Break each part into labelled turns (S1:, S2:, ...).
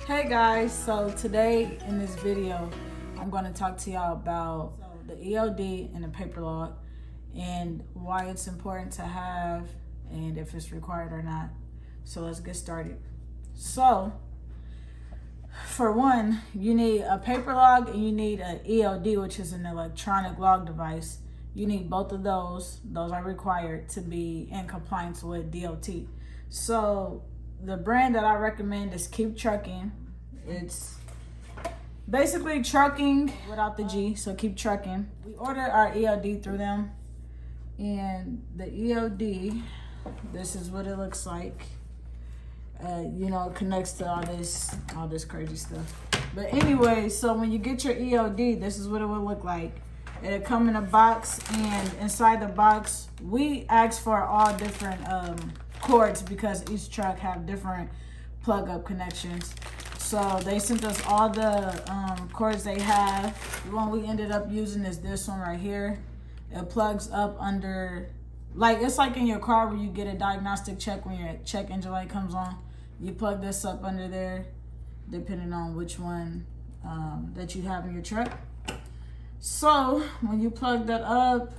S1: Hey guys, so today in this video I'm going to talk to y'all about the EOD and the paper log and why it's important to have and if it's required or not. So let's get started. So for one, you need a paper log and you need an EOD, which is an electronic log device. You need both of those. Those are required to be in compliance with DOT. So the brand that I recommend is Keep Trucking. It's basically trucking without the G, so Keep Trucking. We order our EOD through them, and the EOD, this is what it looks like. It connects to all this crazy stuff. But anyway, so when you get your EOD, this is what it would look like. It'll come in a box, and inside the box, we ask for all different cords because each truck have different plug-up connections. So they sent us all the cords they have. The one we ended up using is this one right here. It plugs up under, it's like in your car where you get a diagnostic check when your check engine light comes on. You plug this up under there, depending on which one that you have in your truck. So when you plug that up,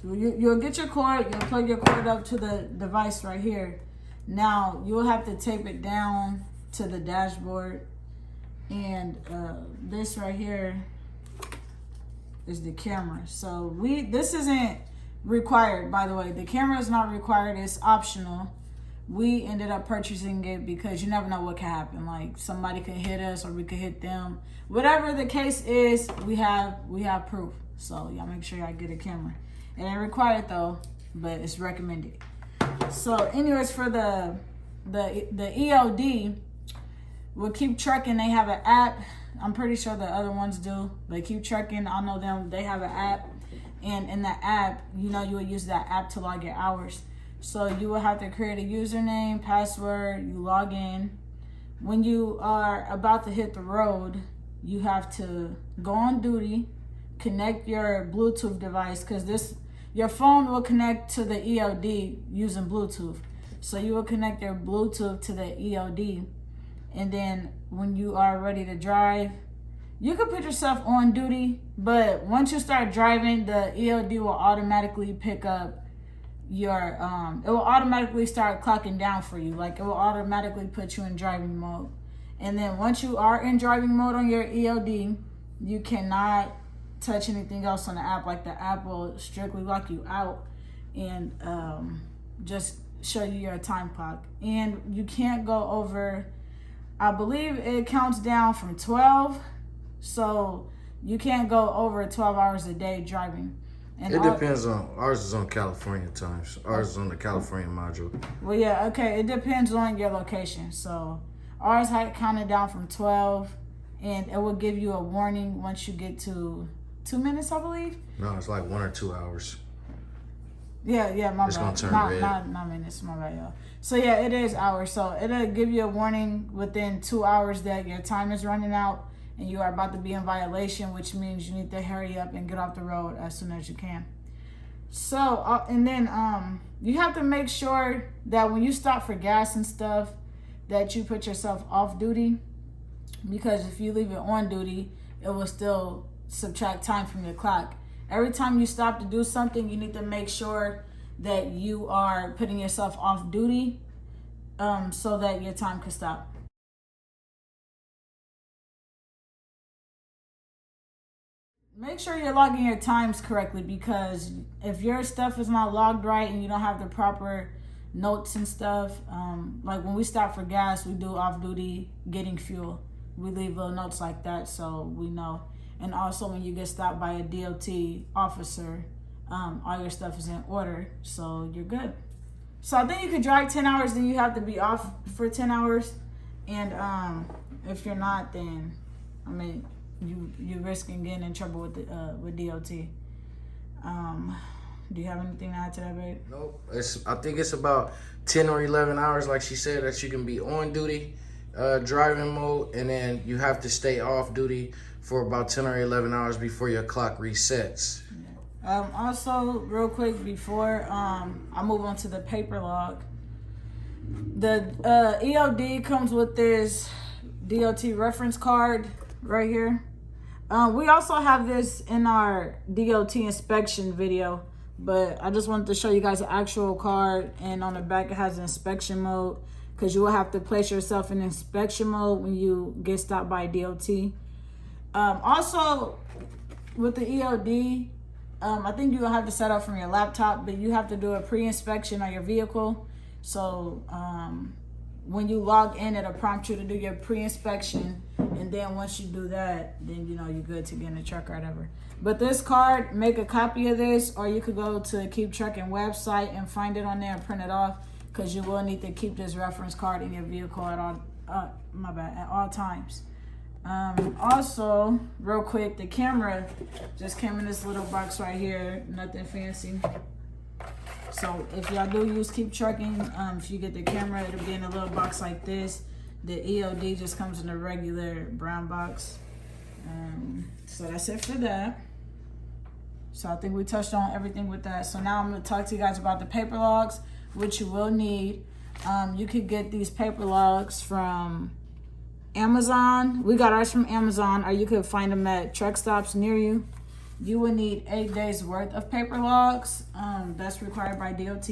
S1: you'll get your cord, you'll plug your cord up to the device right here. Now you'll have to tape it down to the dashboard, and this right here is the camera. So this isn't required, by the way. The camera is not required, it's optional. We ended up purchasing it because you never know what can happen. Like somebody could hit us or we could hit them. Whatever the case is, we have proof. So y'all make sure y'all get a camera. It ain't required though, but it's recommended. So anyways, for the EOD, we'll Keep Trucking. They have an app. I'm pretty sure the other ones do, but Keep Trucking, I know them. They have an app, and in the app, you will use that app to log your hours. So you will have to create a username, password. You log in. When you are about to hit the road, you have to go on duty, connect your Bluetooth device, because your phone will connect to the EOD using Bluetooth. So you will connect your Bluetooth to the EOD. And then when you are ready to drive, you can put yourself on duty, but once you start driving, the EOD will automatically pick up your, it will automatically start clocking down for you. Like it will automatically put you in driving mode. And then once you are in driving mode on your EOD, you cannot touch anything else on the app. Like the app will strictly lock you out and just show you your time clock. And you can't go over, I believe it counts down from 12. So you can't go over 12 hours a day driving. And
S2: it depends on, ours is on California times. Ours is on the California module.
S1: Well, yeah, okay. It depends on your location. So ours had counted down from 12, and it will give you a warning once you get to 2 minutes, I believe.
S2: No, it's like 1 or 2 hours.
S1: Yeah, my
S2: it's
S1: bad.
S2: Gonna turn red.
S1: Not minutes, my bad, y'all. So yeah, it is hours. So it'll give you a warning within 2 hours that your time is running out and you are about to be in violation, which means you need to hurry up and get off the road as soon as you can. So, and then you have to make sure that when you stop for gas and stuff, that you put yourself off duty, because if you leave it on duty, it will still subtract time from your clock. Every time you stop to do something, you need to make sure that you are putting yourself off duty so that your time can stop. Make sure you're logging your times correctly, because if your stuff is not logged right and you don't have the proper notes and stuff, like when we stop for gas, we do off duty getting fuel. We leave little notes like that so we know. And also when you get stopped by a DOT officer, all your stuff is in order, so you're good. So I think you could drive 10 hours, then you have to be off for 10 hours. And if you're not, then, I mean, you're risking getting in trouble with DOT. Do you have anything to add to that, babe?
S2: Nope. I think it's about 10 or 11 hours, like she said, that you can be on duty, driving mode, and then you have to stay off duty for about 10 or 11 hours before your clock resets.
S1: Also, real quick, before I move on to the paper log, the EOD comes with this DOT reference card right here. We also have this in our DOT inspection video, but I just wanted to show you guys an actual card, and on the back it has inspection mode, because you will have to place yourself in inspection mode when you get stopped by DOT. Also, with the EOD, I think you will have to set up from your laptop, but you have to do a pre-inspection on your vehicle. So when you log in, it'll prompt you to do your pre-inspection, and then once you do that, then you know you're good to get in the truck or whatever. But this card, make a copy of this, or you could go to Keep Trucking website and find it on there and print it off, because you will need to keep this reference card in your vehicle at all at all times. Also, real quick, the camera just came in this little box right here, nothing fancy. So if y'all do use Keep Trucking, if you get the camera, it'll be in a little box like this. The EOD just comes in a regular brown box. So that's it for that. So I think we touched on everything with that. So now I'm going to talk to you guys about the paper logs, which you will need. You could get these paper logs from Amazon. We got ours from Amazon, or you could find them at truck stops near you. You would need 8 days worth of paper logs. That's required by DOT.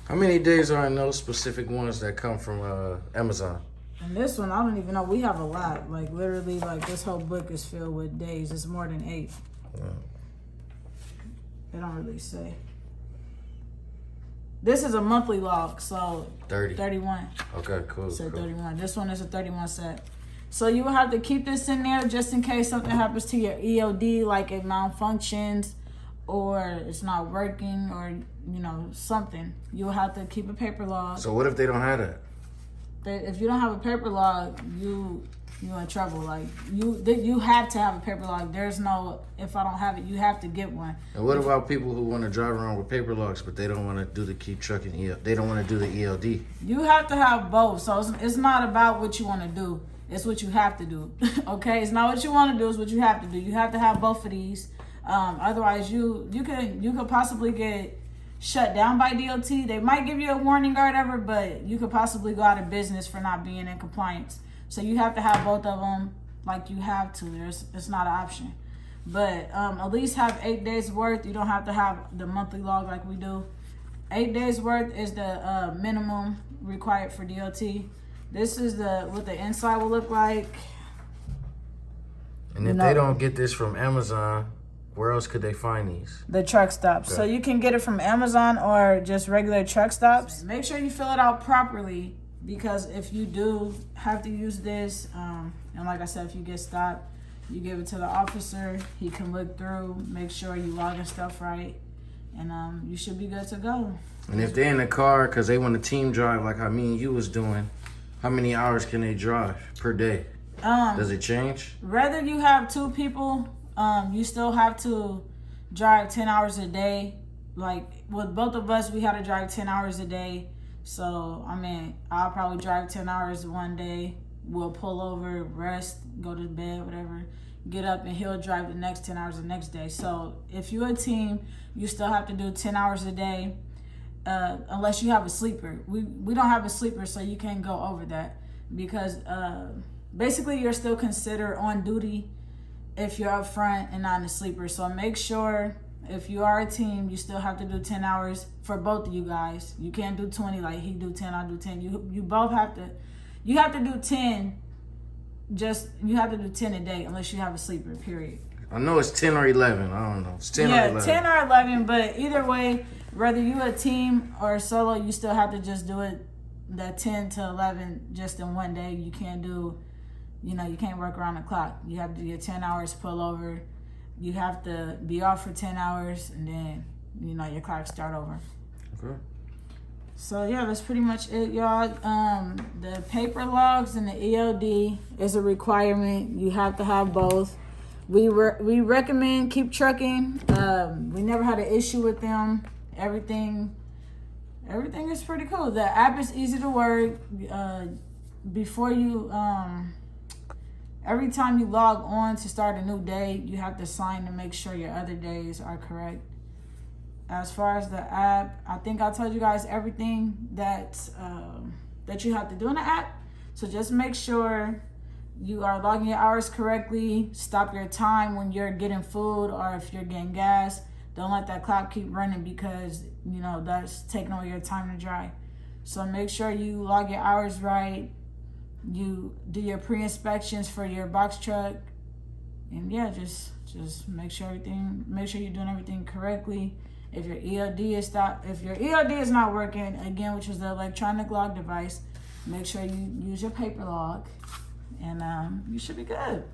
S2: How many days are in those specific ones that come from Amazon?
S1: And this one, I don't even know. We have a lot. Like literally, like this whole book is filled with days. It's more than 8.
S2: Yeah.
S1: They don't really say. This is a monthly log, so 31.
S2: Okay, cool.
S1: So
S2: cool.
S1: 31. This one is a 31 set. So you will have to keep this in there just in case something happens to your EOD, like it malfunctions or it's not working, or you know, something. You will have to keep a paper log.
S2: So what if they don't have that?
S1: If you don't have a paper log, you in trouble. Like you have to have a paper log. There's no if I don't have it, you have to get one.
S2: And what about people who want to drive around with paper logs, but they don't want to do the Keep Trucking EOD? They don't want to do the EOD.
S1: You have to have both. So it's not about what you want to do. It's what you have to do. Okay, it's not what you want to do. It's what you have to do. You have to have both of these. Otherwise, you could possibly get shut down by DOT. They might give you a warning or whatever, but you could possibly go out of business for not being in compliance. So you have to have both of them. Like you have to. It's not an option. But at least have 8 days worth. You don't have to have the monthly log like we do. 8 days worth is the minimum required for DOT. This is what the inside will look like.
S2: And if they don't get this from Amazon, where else could they find these?
S1: The truck stops. Okay. So you can get it from Amazon or just regular truck stops. Make sure you fill it out properly, because if you do have to use this, and like I said, if you get stopped, you give it to the officer. He can look through, make sure you logging stuff right, and you should be good to go.
S2: And if they're in the car because they want to team drive like how me and you was doing, how many hours can they drive per day? Does it change?
S1: Whether you have 2 people, you still have to drive 10 hours a day. Like with both of us, we had to drive 10 hours a day. So, I mean, I'll probably drive 10 hours one day. We'll pull over, rest, go to bed, whatever. Get up, and he'll drive the next 10 hours the next day. So if you're a team, you still have to do 10 hours a day. Unless you have a sleeper. We don't have a sleeper, so you can't go over that, because basically you're still considered on duty if you're up front and not in a sleeper. So make sure if you are a team, you still have to do 10 hours for both of you guys. You can't do 20 like he do 10, I do 10. You both have to. You have to do 10. You have to do 10 a day unless you have a sleeper. Period.
S2: I know it's 10 or 11. I don't know. It's 10 or 11. Yeah,
S1: 10 or 11. But either way, whether you a team or solo, you still have to just do it that 10 to 11 just in one day. You can't do, you can't work around the clock. You have to do your 10 hours pull over. You have to be off for 10 hours, and then, your clock start over.
S2: Okay.
S1: So, yeah, that's pretty much it, y'all. The paper logs and the EOD is a requirement. You have to have both. We recommend Keep Trucking. We never had an issue with them. Everything is pretty cool. The app is easy to work. Before you, every time you log on to start a new day, you have to sign to make sure your other days are correct. As far as the app, I think I told you guys everything that you have to do in the app. So just make sure you are logging your hours correctly. Stop your time when you're getting food or if you're getting gas. Don't let that clock keep running because, you know, that's taking away your time to drive. So make sure you log your hours right. You do your pre-inspections for your box truck. And yeah, just make sure you're doing everything correctly. If your ELD is not working, again, which is the electronic log device, make sure you use your paper log, and you should be good.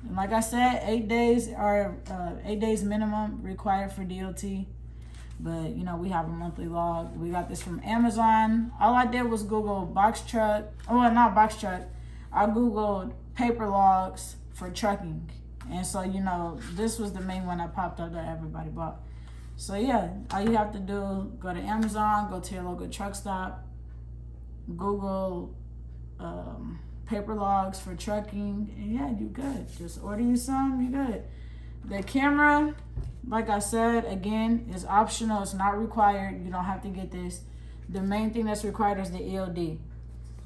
S1: And like I said, 8 days are 8 days minimum required for DOT. But you know, we have a monthly log. We got this from Amazon. All I did was Google box truck. Oh, well, not box truck. I Googled paper logs for trucking. And so, you know, this was the main one that popped up that everybody bought. So yeah, all you have to do, go to Amazon, go to your local truck stop, Google paper logs for trucking, and yeah, you good. Just order you some, you good. The camera, like I said, again, is optional. It's not required. You don't have to get this. The main thing that's required is the ELD.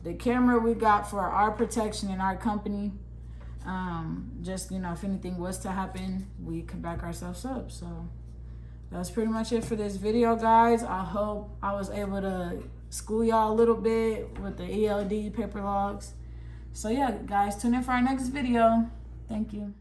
S1: The camera we got for our protection in our company. Just, you know, if anything was to happen, we could back ourselves up. So that's pretty much it for this video, guys. I hope I was able to school y'all a little bit with the ELD paper logs. So yeah, guys, tune in for our next video. Thank you.